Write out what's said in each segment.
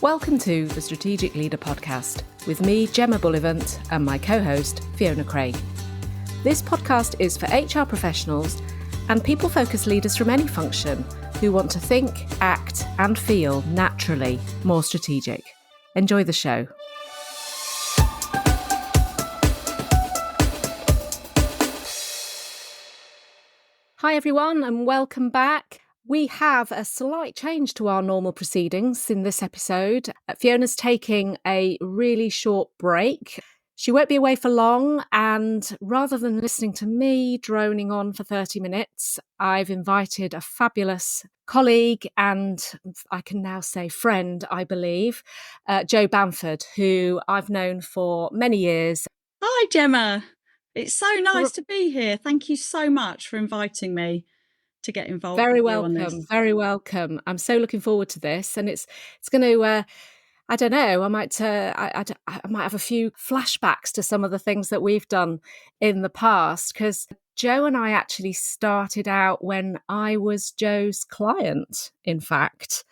Welcome to the Strategic Leader Podcast with me, Gemma and my co-host, Fiona Craig. This podcast is for HR professionals and people-focused leaders from any function who want to think, act and feel naturally more strategic. Enjoy the show. Hi everyone and welcome back. We have a slight change to our normal proceedings in this episode. Fiona's taking a really short break. She won't be away for long, and rather than listening to me droning on for 30 minutes, I've invited a fabulous colleague and I can now say friend, I believe, Jo Bamford, who I've known for many years. Hi, Gemma. It's so nice to be here. Thank you so much for inviting me to get involved with you on this. Very welcome. I'm so looking forward to this, and it's going to. I don't know. I might have a few flashbacks to some of the things that we've done in the past, because Jo and I actually started out when I was Jo's client. In fact,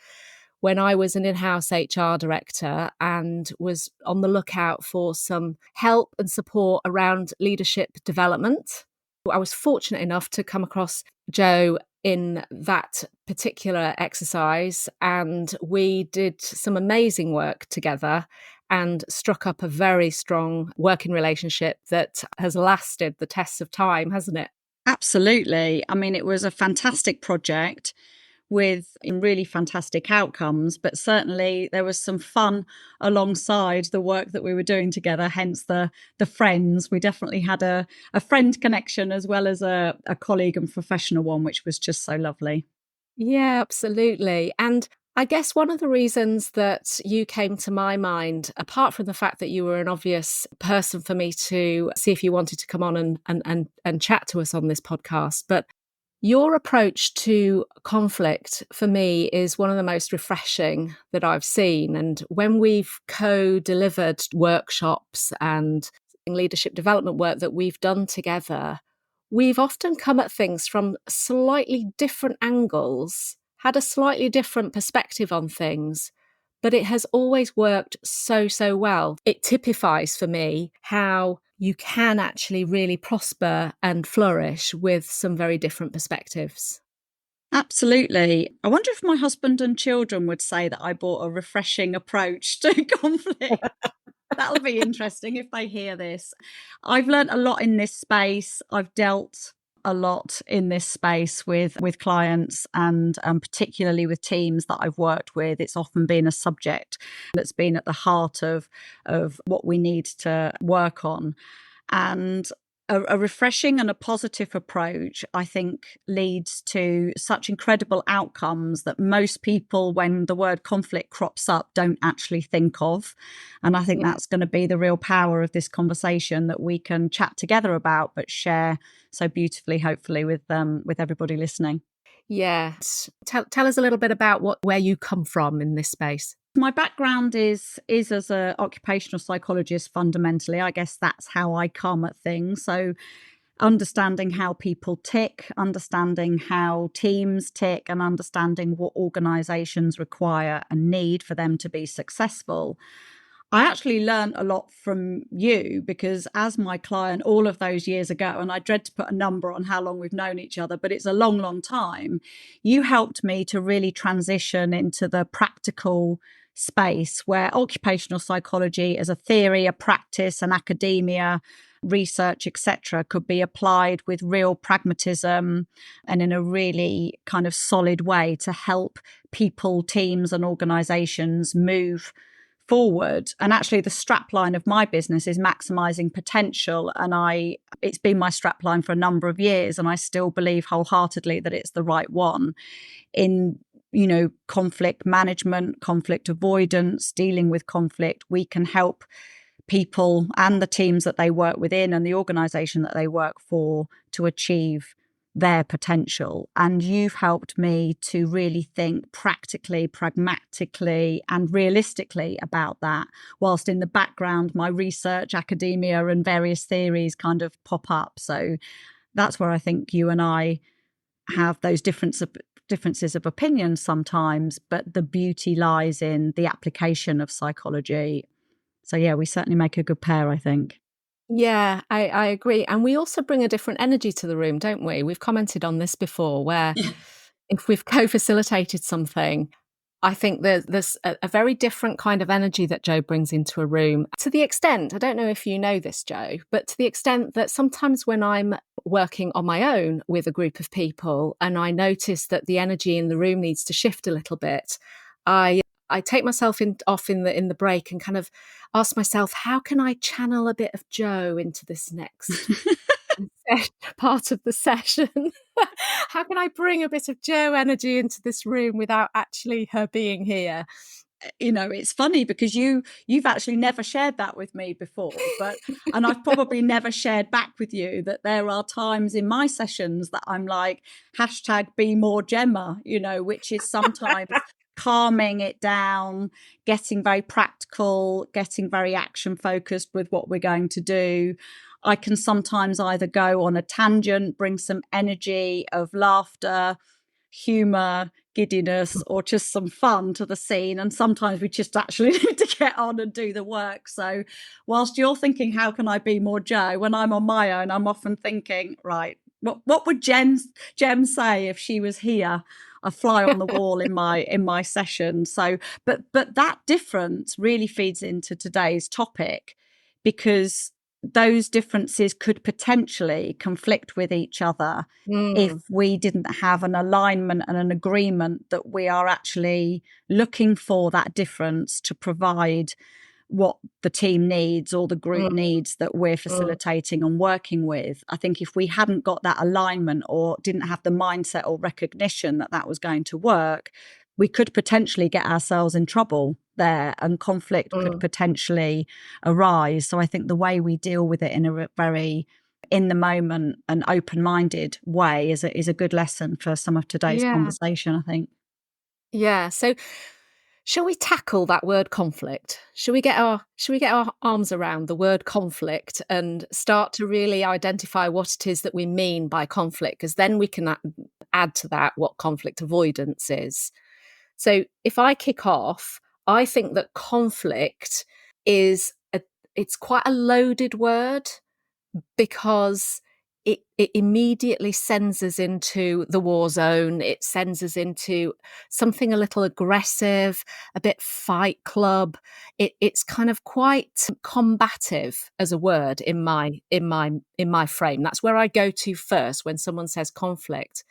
when I was an in-house HR director and was on the lookout for some help and support around leadership development. I was fortunate enough to come across Jo in that particular exercise, and we did some amazing work together and struck up a very strong working relationship that has lasted the test of time, hasn't it? Absolutely. I mean, it was a fantastic project with really fantastic outcomes, but certainly there was some fun alongside the work that we were doing together, hence the friends. We definitely had a friend connection as well as a colleague and professional one, which was just so lovely. Yeah, absolutely. And I guess one of the reasons that you came to my mind, apart from the fact that you were an obvious person for me to see if you wanted to come on and chat to us on this podcast, but your approach to conflict for me is one of the most refreshing that I've seen. And when we've co-delivered workshops and leadership development work that we've done together, we've often come at things from slightly different angles, had a slightly different perspective on things, but it has always worked so well. It typifies for me how you can actually really prosper and flourish with some very different perspectives. Absolutely. I wonder if my husband and children would say that I brought a refreshing approach to conflict. That'll be interesting if they hear this. I've learned a lot in this space. I've dealt a lot in this space with clients and particularly with teams that I've worked with. It's often been a subject that's been at the heart of what we need to work on. And a refreshing and a positive approach, I think, leads to such incredible outcomes that most people, when the word conflict crops up, don't actually think of. And I think that's going to be the real power of this conversation that we can chat together about, but share so beautifully, hopefully, with everybody listening. Yes. Tell us a little bit about where you come from in this space. My background is as an occupational psychologist fundamentally. I guess that's how I come at things. So understanding how people tick, understanding how teams tick, and understanding what organizations require and need for them to be successful. I actually learned a lot from you because as my client all of those years ago, and I dread to put a number on how long we've known each other, but it's a long time, you helped me to really transition into the practical space where occupational psychology as a theory, a practice, an academia, research, etc., could be applied with real pragmatism and in a really kind of solid way to help people, teams and organizations move forward. And actually the strapline of my business is maximizing potential, and it's been my strapline for a number of years, and I still believe wholeheartedly that it's the right one in conflict management, conflict avoidance, dealing with conflict. We can help people and the teams that they work within and the organization that they work for to achieve their potential. And you've helped me to really think practically, pragmatically, and realistically about that, whilst in the background, my research, academia, and various theories kind of pop up. So that's where I think you and I have those different differences of opinion sometimes, but the beauty lies in the application of psychology. So yeah, we certainly make a good pair, I think. Yeah, I agree. And we also bring a different energy to the room, don't we? We've commented on this before, where if we've co-facilitated something, I think there's a very different kind of energy that Jo brings into a room. To the extent, I don't know if you know this, Jo, but to the extent that sometimes when I'm working on my own with a group of people and I notice that the energy in the room needs to shift a little bit, I take myself off in the break and kind of ask myself, how can I channel a bit of Jo into this next part of the session? How can I bring a bit of Jo energy into this room without actually her being here? It's funny because you've actually never shared that with me before, and I've probably never shared back with you that there are times in my sessions that I'm like, hashtag be more Gemma, which is sometimes calming it down, getting very practical, getting very action focused with what we're going to do. I can sometimes either go on a tangent, bring some energy of laughter, humor, giddiness, or just some fun to the scene. And sometimes we just actually need to get on and do the work. So whilst you're thinking, how can I be more Jo? When I'm on my own, I'm often thinking, right, what would Jem say if she was here? A fly on the wall in my session. So but that difference really feeds into today's topic, because those differences could potentially conflict with each other if Mm, we didn't have an alignment and an agreement that we are actually looking for that difference to provide what the team needs or the group mm, needs that we're mm, facilitating and working with. I think if we hadn't got that alignment or didn't have the mindset or recognition that that was going to work, we could potentially get ourselves in trouble there, and conflict could mm. potentially arise. So I think the way we deal with it in a very in the moment and open-minded way is a good lesson for some of today's Yeah. conversation, I think. Yeah. So shall we tackle that word conflict? Shall we get our arms around the word conflict and start to really identify what it is that we mean by conflict? Because then we can add to that what conflict avoidance is. So if I kick off, I think that conflict is it's quite a loaded word, because it immediately sends us into the war zone. It sends us into something a little aggressive, a bit Fight Club. It's kind of quite combative as a word in my frame. That's where I go to first when someone says conflict.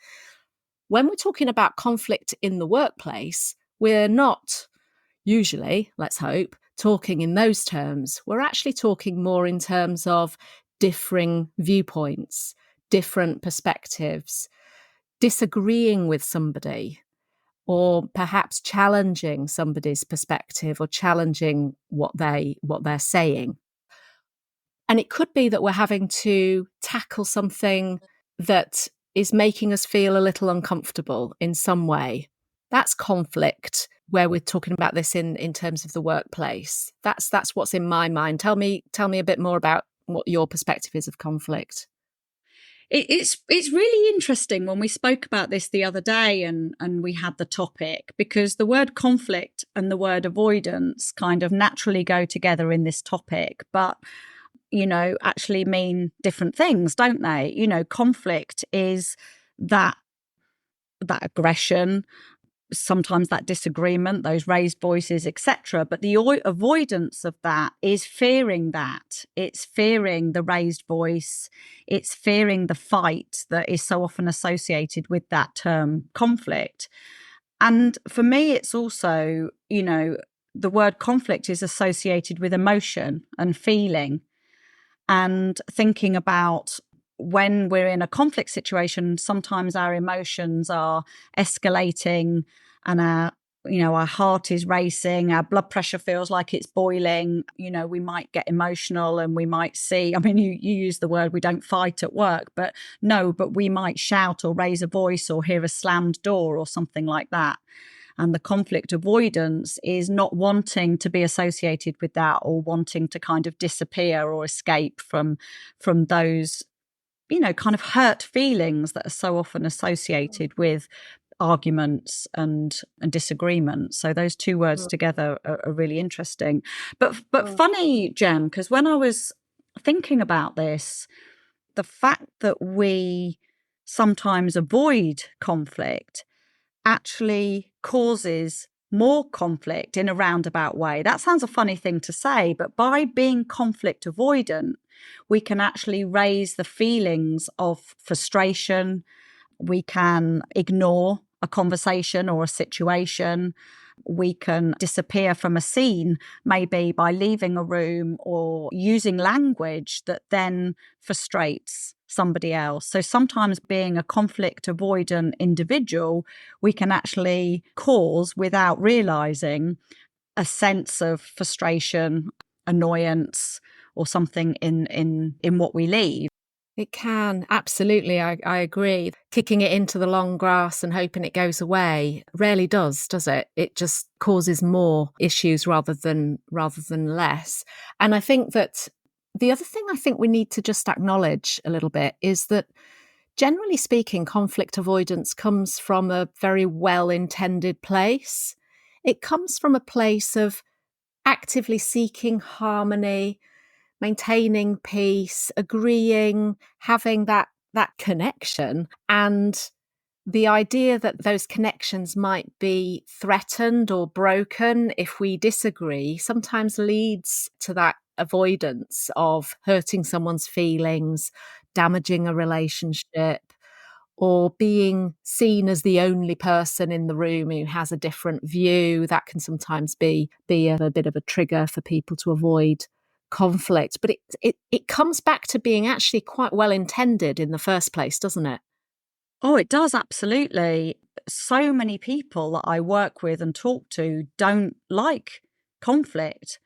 When we're talking about conflict in the workplace, we're not usually, let's hope, talking in those terms. We're actually talking more in terms of differing viewpoints, different perspectives, disagreeing with somebody, or perhaps challenging somebody's perspective or challenging what they're saying. And it could be that we're having to tackle something that is making us feel a little uncomfortable in some way. That's conflict, where we're talking about this in terms of the workplace. That's what's in my mind. Tell me a bit more about what your perspective is of conflict. It's really interesting when we spoke about this the other day, and we had the topic, because the word conflict and the word avoidance kind of naturally go together in this topic, but actually mean different things, don't they? Conflict is that aggression, sometimes that disagreement, those raised voices, etc. But the avoidance of that is fearing that. It's fearing the raised voice. It's fearing the fight that is so often associated with that term conflict. And for me, it's also, the word conflict is associated with emotion and feeling, and thinking about when we're in a conflict situation, sometimes our emotions are escalating, and our heart is racing, our blood pressure feels like it's boiling. We might get emotional, and we might see, I mean, you use the word, we don't fight at work, but we might shout or raise a voice or hear a slammed door or something like that. And the conflict avoidance is not wanting to be associated with that, or wanting to kind of disappear or escape from those, kind of hurt feelings that are so often associated with arguments and disagreements. So those two words Mm, together are really interesting. But mm. funny, Jem, because when I was thinking about this, the fact that we sometimes avoid conflict actually causes more conflict in a roundabout way. That sounds a funny thing to say, but by being conflict avoidant, we can actually raise the feelings of frustration. We can ignore a conversation or a situation. We can disappear from a scene, maybe by leaving a room or using language that then frustrates somebody else. So sometimes being a conflict avoidant individual, we can actually cause, without realizing, a sense of frustration, annoyance, or something in what we leave. It can, absolutely. I agree. Kicking it into the long grass and hoping it goes away rarely does it? It just causes more issues rather than less. And I think that the other thing I think we need to just acknowledge a little bit is that generally speaking, conflict avoidance comes from a very well-intended place. It comes from a place of actively seeking harmony, maintaining peace, agreeing, having that connection, and the idea that those connections might be threatened or broken if we disagree sometimes leads to that avoidance of hurting someone's feelings, damaging a relationship, or being seen as the only person in the room who has a different view. That can sometimes be a bit of a trigger for people to avoid conflict. But it comes back to being actually quite well intended in the first place, doesn't it? Oh, it does, absolutely. So many people that I work with and talk to don't like conflict.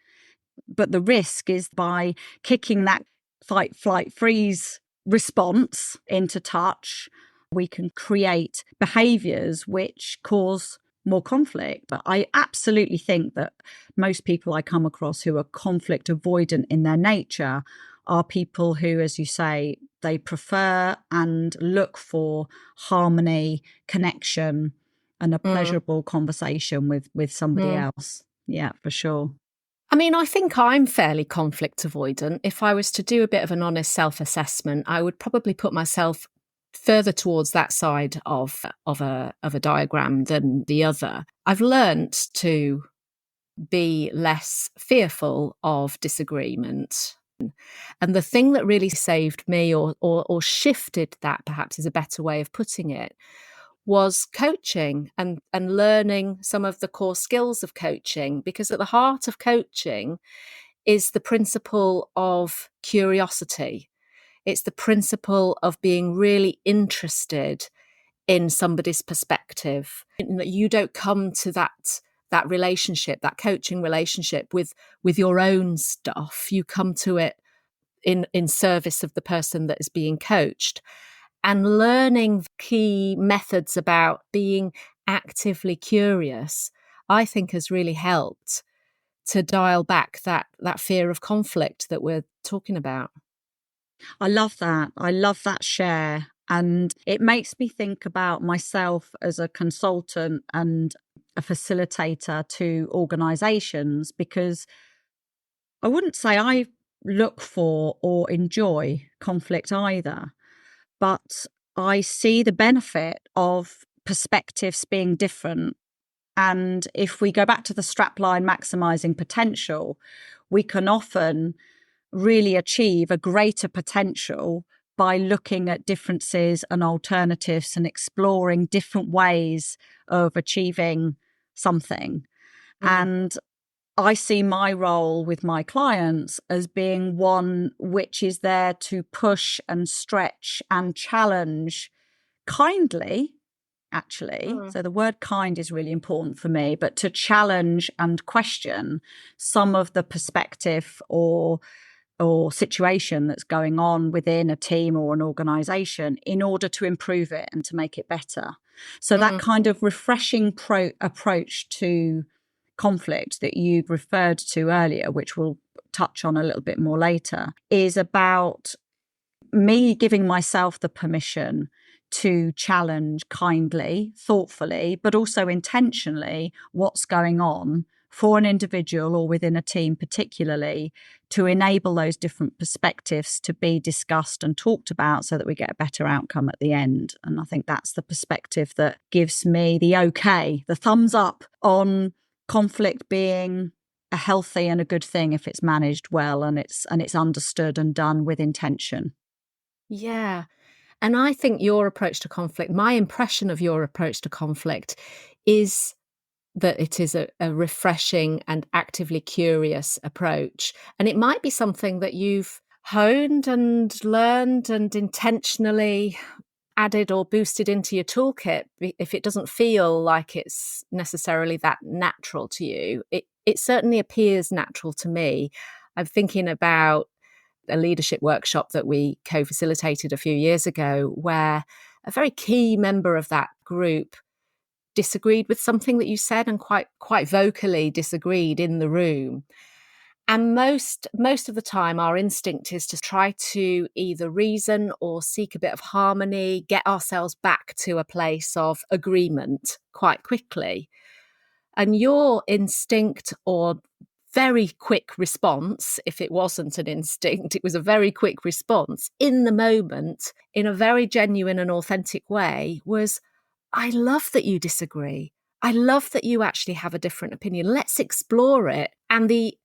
But the risk is by kicking that fight, flight, freeze response into touch, we can create behaviors which cause more conflict. But I absolutely think that most people I come across who are conflict avoidant in their nature are people who, as you say, they prefer and look for harmony, connection, and a Mm, pleasurable conversation with somebody mm. else. Yeah, for sure. I mean, I think I'm fairly conflict avoidant. If I was to do a bit of an honest self-assessment, I would probably put myself further towards that side of a diagram than the other. I've learnt to be less fearful of disagreement. And the thing that really saved me or shifted that, perhaps is a better way of putting it, was coaching and learning some of the core skills of coaching, because at the heart of coaching is the principle of curiosity. It's the principle of being really interested in somebody's perspective. You don't come to that relationship, that coaching relationship, with your own stuff. You come to it in service of the person that is being coached, and learning key methods about being actively curious, I think, has really helped to dial back that fear of conflict that we're talking about. I love that. I love that share. And it makes me think about myself as a consultant and a facilitator to organizations, because I wouldn't say I look for or enjoy conflict either, but I see the benefit of perspectives being different. And if we go back to the strapline maximizing potential, we can often really achieve a greater potential by looking at differences and alternatives and exploring different ways of achieving something. Mm, And I see my role with my clients as being one which is there to push and stretch and challenge kindly, actually. mm, So the word kind is really important for me, but to challenge and question some of the perspective or situation that's going on within a team or an organization in order to improve it and to make it better. So that mm, kind of refreshing approach to conflict that you referred to earlier, which we'll touch on a little bit more later, is about me giving myself the permission to challenge kindly, thoughtfully, but also intentionally what's going on for an individual or within a team particularly, to enable those different perspectives to be discussed and talked about so that we get a better outcome at the end. And I think that's the perspective that gives me the okay, the thumbs up on conflict being a healthy and a good thing if it's managed well and it's understood and done with intention. Yeah. And I think your approach to conflict, my impression of your approach to conflict is that it is a refreshing and actively curious approach. And it might be something that you've honed and learned and intentionally added or boosted into your toolkit. If it doesn't feel like it's necessarily that natural to you, it certainly appears natural to me. I'm thinking about a leadership workshop that we co-facilitated a few years ago, where a very key member of that group disagreed with something that you said, and quite vocally disagreed in the room. And most of the time our instinct is to try to either reason or seek a bit of harmony, get ourselves back to a place of agreement quite quickly. And your instinct, or very quick response, if it wasn't an instinct, it was a very quick response in the moment, in a very genuine and authentic way, was, I love that you disagree. I love that you actually have a different opinion. Let's explore it. And the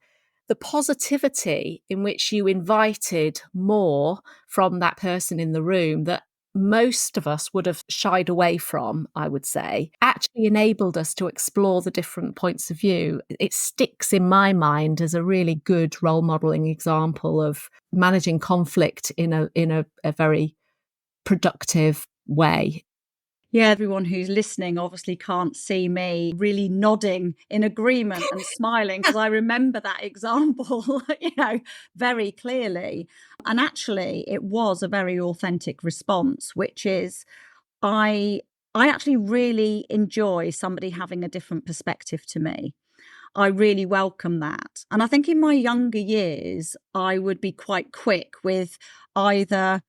positivity in which you invited more from that person in the room that most of us would have shied away from, I would say, actually enabled us to explore the different points of view. It sticks in my mind as a really good role modeling example of managing conflict in a very productive way. Yeah, everyone who's listening obviously can't see me really nodding in agreement and smiling, because I remember that example, very clearly. And actually, it was a very authentic response, which is I actually really enjoy somebody having a different perspective to me. I really welcome that. And I think in my younger years, I would be quite quick with either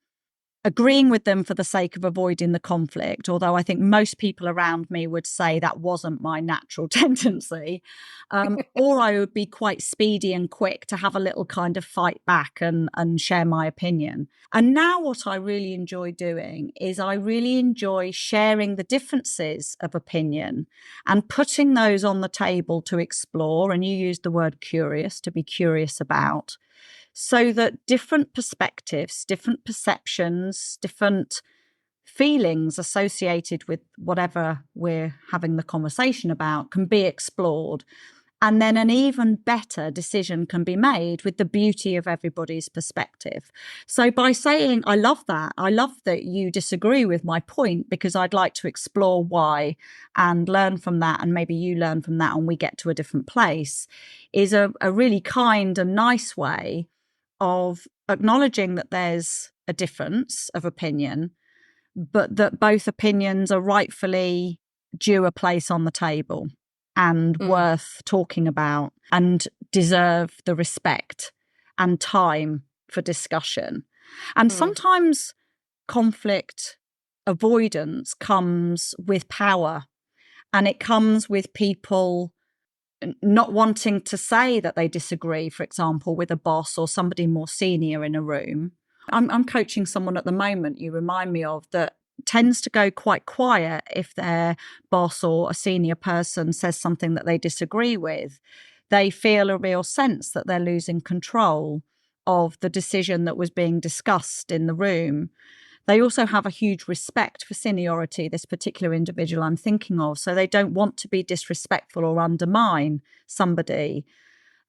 agreeing with them for the sake of avoiding the conflict, although I think most people around me would say that wasn't my natural tendency, or I would be quite speedy and quick to have a little kind of fight back and share my opinion. And now what I really enjoy doing is I really enjoy sharing the differences of opinion and putting those on the table to explore. And you used the word curious, to be curious about, so that different perspectives, different perceptions, different feelings associated with whatever we're having the conversation about can be explored. And then an even better decision can be made with the beauty of everybody's perspective. So by saying, I love that you disagree with my point, because I'd like to explore why and learn from that, and maybe you learn from that and we get to a different place, is a really kind and nice way of acknowledging that there's a difference of opinion, but that both opinions are rightfully due a place on the table and worth talking about and deserve the respect and time for discussion. And sometimes conflict avoidance comes with power, and it comes with people not wanting to say that they disagree, for example, with a boss or somebody more senior in a room. I'm coaching someone at the moment, you remind me of, that tends to go quite quiet if their boss or a senior person says something that they disagree with. They feel a real sense that they're losing control of the decision that was being discussed in the room. They also have a huge respect for seniority, this particular individual I'm thinking of. So they don't want to be disrespectful or undermine somebody.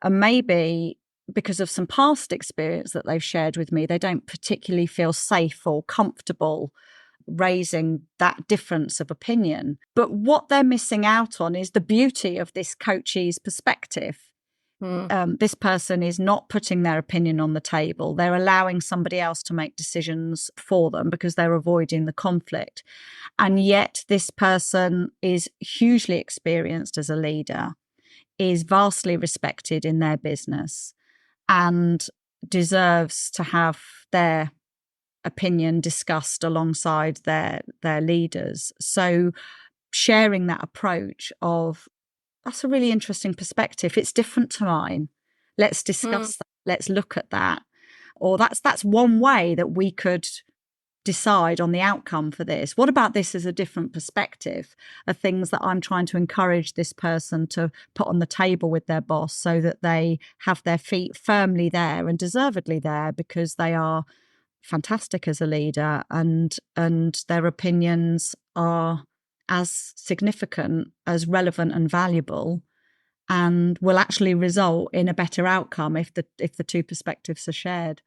And maybe because of some past experience that they've shared with me, they don't particularly feel safe or comfortable raising that difference of opinion. But what they're missing out on is the beauty of this coachee's perspective. This person is not putting their opinion on the table. They're allowing somebody else to make decisions for them because they're avoiding the conflict. And yet this person is hugely experienced as a leader, is vastly respected in their business, and deserves to have their opinion discussed alongside their leaders. So sharing that approach of, that's a really interesting perspective. It's different to mine. Let's discuss that. Let's look at that. Or that's one way that we could decide on the outcome for this. What about this as a different perspective of things that I'm trying to encourage this person to put on the table with their boss so that they have their feet firmly there and deservedly there because they are fantastic as a leader and their opinions are as significant, as relevant and valuable, and will actually result in a better outcome if the two perspectives are shared.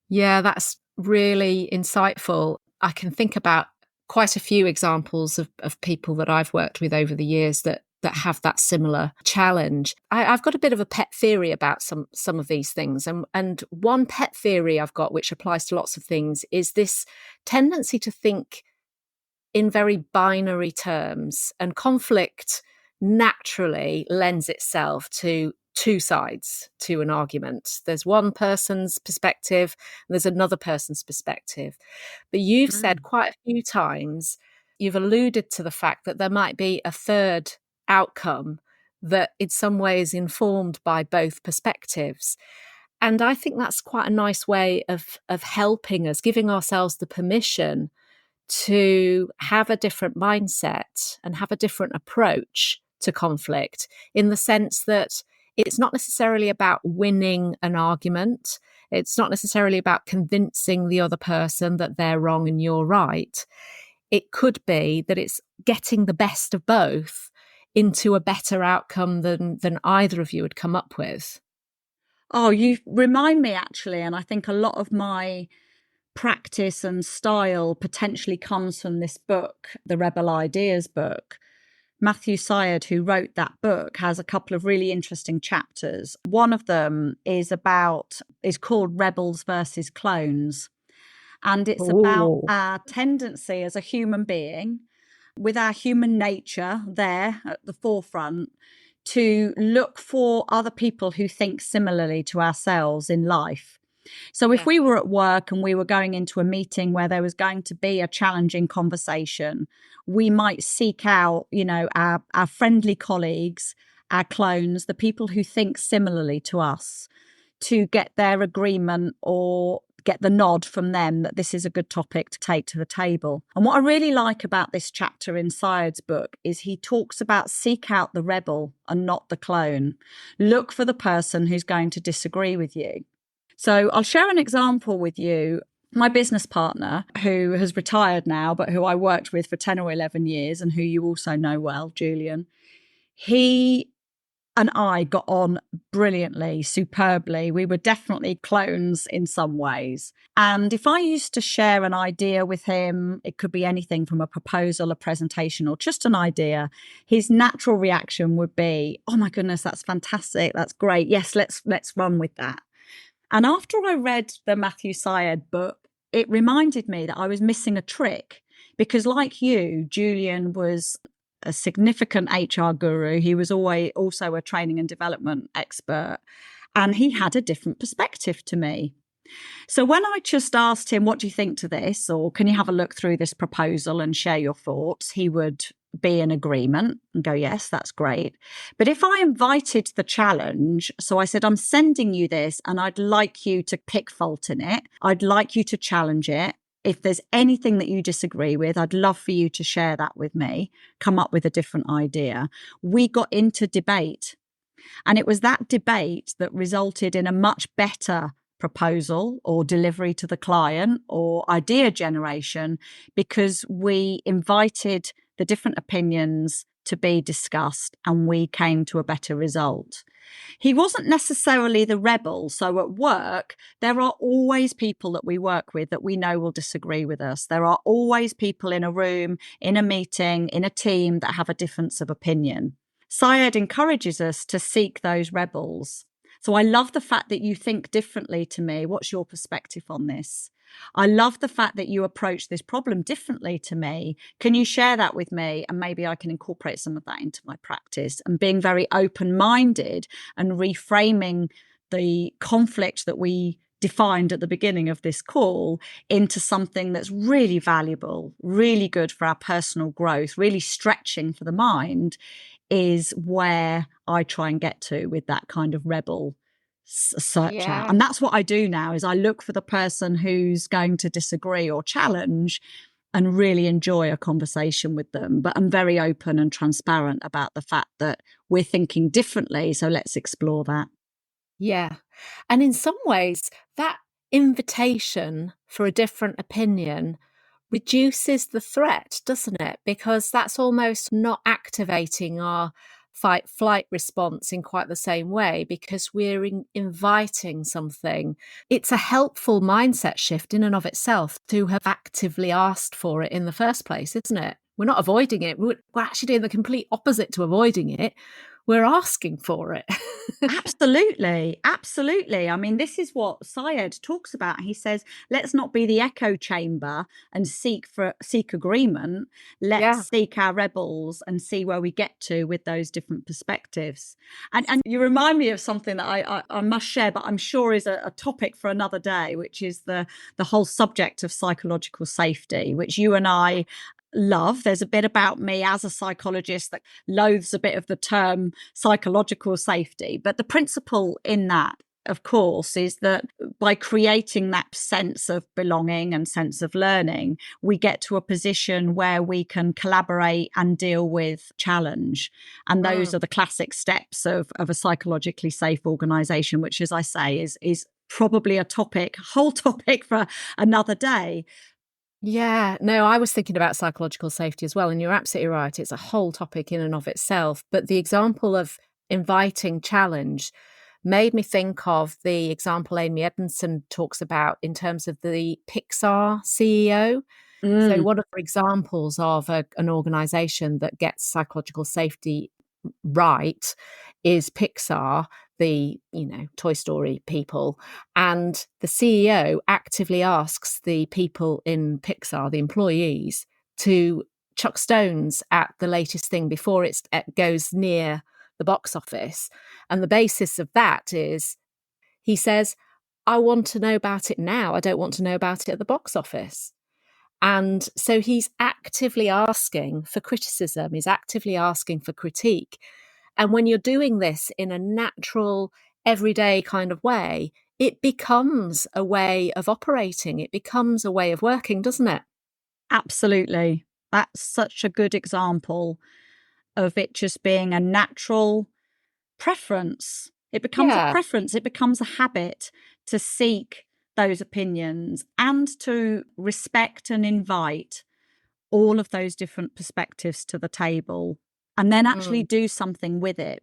Yeah, that's really insightful. I can think about quite a few examples of people that I've worked with over the years that have that similar challenge. I've got a bit of a pet theory about some of these things. And one pet theory I've got, which applies to lots of things, is this tendency to think in very binary terms, and conflict naturally lends itself to two sides to an argument. There's one person's perspective, and there's another person's perspective. But you've said quite a few times, you've alluded to the fact that there might be a third outcome that in some way is informed by both perspectives. And I think that's quite a nice way of helping us, giving ourselves the permission to have a different mindset and have a different approach to conflict, in the sense that it's not necessarily about winning an argument. It's not necessarily about convincing the other person that they're wrong and you're right. It could be that it's getting the best of both into a better outcome than either of you had come up with. Oh, you remind me actually, and I think a lot of my practice and style potentially comes from this book, the Rebel Ideas book. Matthew Syed, who wrote that book, has a couple of really interesting chapters. One of them is called Rebels versus Clones. And it's about Oh, our tendency as a human being, with our human nature there at the forefront, to look for other people who think similarly to ourselves in life. So if yeah. we were at work and we were going into a meeting where there was going to be a challenging conversation, we might seek out, our friendly colleagues, our clones, the people who think similarly to us, to get their agreement or get the nod from them that this is a good topic to take to the table. And what I really like about this chapter in Syed's book is he talks about seek out the rebel and not the clone. Look for the person who's going to disagree with you. So I'll share an example with you. My business partner, who has retired now, but who I worked with for 10 or 11 years and who you also know well, Julian, he and I got on brilliantly, superbly. We were definitely clones in some ways. And if I used to share an idea with him, it could be anything from a proposal, a presentation, or just an idea, his natural reaction would be, "Oh my goodness, that's fantastic. That's great. Yes, let's run with that." And after I read the Matthew Syed book, it reminded me that I was missing a trick, because like you, Julian was a significant HR guru. He was also a training and development expert, and he had a different perspective to me. So when I just asked him, "What do you think to this?" or "Can you have a look through this proposal and share your thoughts?" he would be in agreement and go, "Yes, that's great." But if I invited the challenge, so I said, "I'm sending you this and I'd like you to pick fault in it. I'd like you to challenge it. If there's anything that you disagree with, I'd love for you to share that with me, come up with a different idea." We got into debate. And it was that debate that resulted in a much better proposal or delivery to the client or idea generation, because we invited the different opinions to be discussed and we came to a better result. He wasn't necessarily the rebel. So at work, there are always people that we work with that we know will disagree with us. There are always people in a room, in a meeting, in a team that have a difference of opinion. Syed encourages us to seek those rebels. So I love the fact that you think differently to me. What's your perspective on this? I love the fact that you approach this problem differently to me. Can you share that with me? And maybe I can incorporate some of that into my practice, and being very open-minded and reframing the conflict that we defined at the beginning of this call into something that's really valuable, really good for our personal growth, really stretching for the mind, is where I try and get to with that kind of rebel search out. Yeah. And that's what I do now, is I look for the person who's going to disagree or challenge and really enjoy a conversation with them. But I'm very open and transparent about the fact that we're thinking differently. So let's explore that. Yeah. And in some ways, that invitation for a different opinion reduces the threat, doesn't it? Because that's almost not activating our fight flight response in quite the same way, because we're inviting something. It's a helpful mindset shift in and of itself to have actively asked for it in the first place, isn't it? We're not avoiding it. We're actually doing the complete opposite to avoiding it. We're asking for it. Absolutely. Absolutely. I mean, this is what Syed talks about. He says, let's not be the echo chamber and seek agreement. Let's Yeah. seek our rebels and see where we get to with those different perspectives. And you remind me of something that I must share, but I'm sure is a topic for another day, which is the whole subject of psychological safety, which you and I love. There's a bit about me as a psychologist that loathes a bit of the term psychological safety. But the principle in that, of course, is that by creating that sense of belonging and sense of learning, we get to a position where we can collaborate and deal with challenge. And those are the classic steps of a psychologically safe organization, which, as I say, is probably a whole topic for another day. Yeah, no, I was thinking about psychological safety as well, and you're absolutely right. It's a whole topic in and of itself. But the example of inviting challenge made me think of the example Amy Edmondson talks about in terms of the Pixar CEO. So Mm. one of the examples of an organization that gets psychological safety right is Pixar, the, Toy Story people. And the CEO actively asks the people in Pixar, the employees, to chuck stones at the latest thing before it goes near the box office. And the basis of that is, he says, I want to know about it now. I don't want to know about it at the box office. And so he's actively asking for criticism, he's actively asking for critique. And when you're doing this in a natural, everyday kind of way, it becomes a way of operating, it becomes a way of working, doesn't it? Absolutely. That's such a good example of it just being a natural preference. It becomes a Yeah. preference, it becomes a habit to seek those opinions and to respect and invite all of those different perspectives to the table and then actually Mm. do something with it.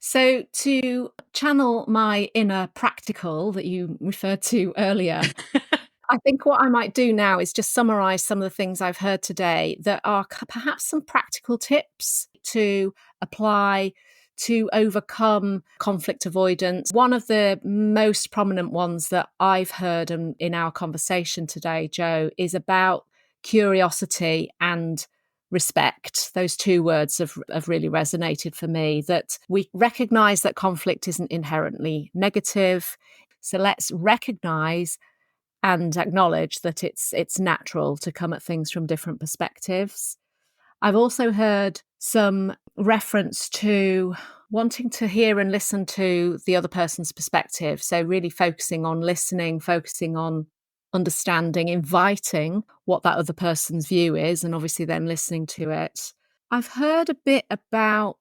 So, to channel my inner practical that you referred to earlier, I think what I might do now is just summarize some of the things I've heard today that are perhaps some practical tips to apply to overcome conflict avoidance. One of the most prominent ones that I've heard in our conversation today, Jo, is about curiosity and respect. Those two words have really resonated for me, that we recognize that conflict isn't inherently negative. So let's recognize and acknowledge that it's natural to come at things from different perspectives. I've also heard some reference to wanting to hear and listen to the other person's perspective. So really focusing on listening, focusing on understanding, inviting what that other person's view is, and obviously then listening to it. I've heard a bit about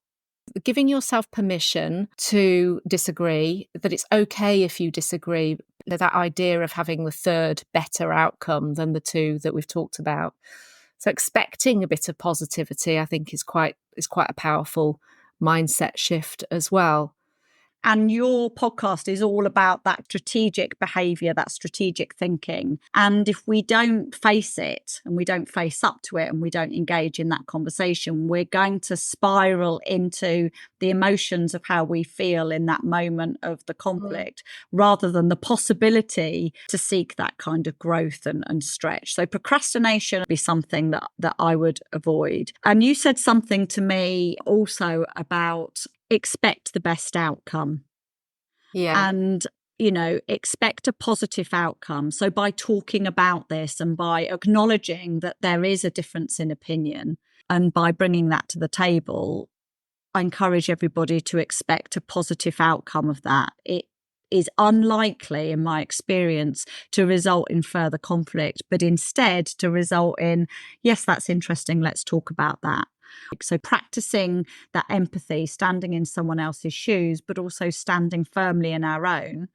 giving yourself permission to disagree, that it's okay if you disagree, that idea of having the third better outcome than the two that we've talked about. So expecting a bit of positivity, I think, is quite a powerful mindset shift as well. And your podcast is all about that strategic behavior, that strategic thinking. And if we don't face it and we don't face up to it and we don't engage in that conversation, we're going to spiral into the emotions of how we feel in that moment of the conflict, rather than the possibility to seek that kind of growth and stretch. So procrastination would be something that I would avoid. And you said something to me also about expect the best outcome. Yeah. And expect a positive outcome. So by talking about this and by acknowledging that there is a difference in opinion and by bringing that to the table, I encourage everybody to expect a positive outcome of that. It is unlikely, in my experience, to result in further conflict, but instead to result in, yes, that's interesting, let's talk about that. So practicing that empathy, standing in someone else's shoes, but also standing firmly in our own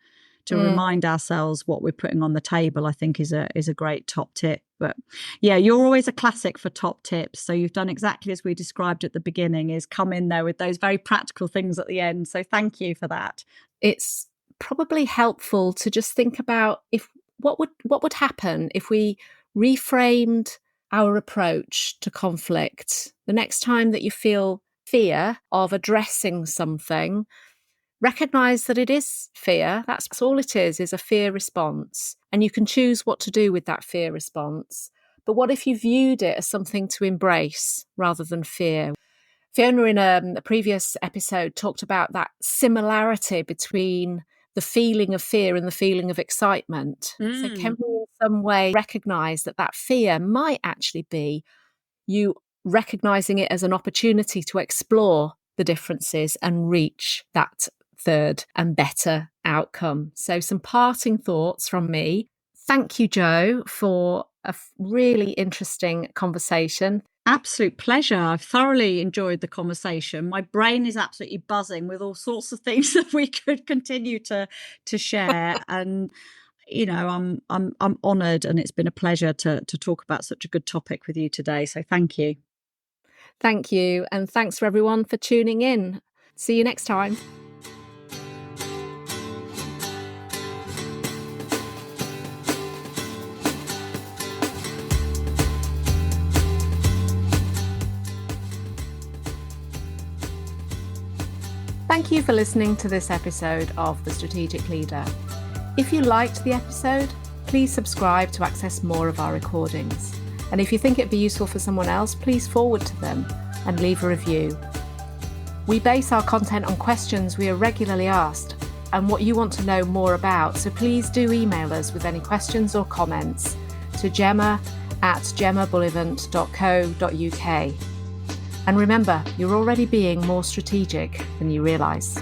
to remind ourselves what we're putting on the table, I think is a great top tip. But yeah, you're always a classic for top tips. So you've done exactly as we described at the beginning, is come in there with those very practical things at the end. So thank you for that. It's probably helpful to just think about what would happen if we reframed our approach to conflict. The next time that you feel fear of addressing something, recognize that it is fear. That's all it is a fear response. And you can choose what to do with that fear response. But what if you viewed it as something to embrace rather than fear? Fiona, in a previous episode, talked about that similarity between the feeling of fear and the feeling of excitement. So can we in some way recognize that fear might actually be you recognizing it as an opportunity to explore the differences and reach that third and better outcome? So some parting thoughts from me. Thank you, Jo, for a really interesting conversation. Absolute pleasure. I've thoroughly enjoyed the conversation. My brain is absolutely buzzing with all sorts of things that we could continue to share. And I'm honoured, and it's been a pleasure to talk about such a good topic with you today. So thank you. Thank you, and thanks for everyone for tuning in. See you next time. Thank you for listening to this episode of The Strategic Leader. If you liked the episode, please subscribe to access more of our recordings. And if you think it'd be useful for someone else, please forward to them and leave a review. We base our content on questions we are regularly asked and what you want to know more about, so please do email us with any questions or comments to gemma@gemmabullivant.co.uk. And remember, you're already being more strategic than you realise.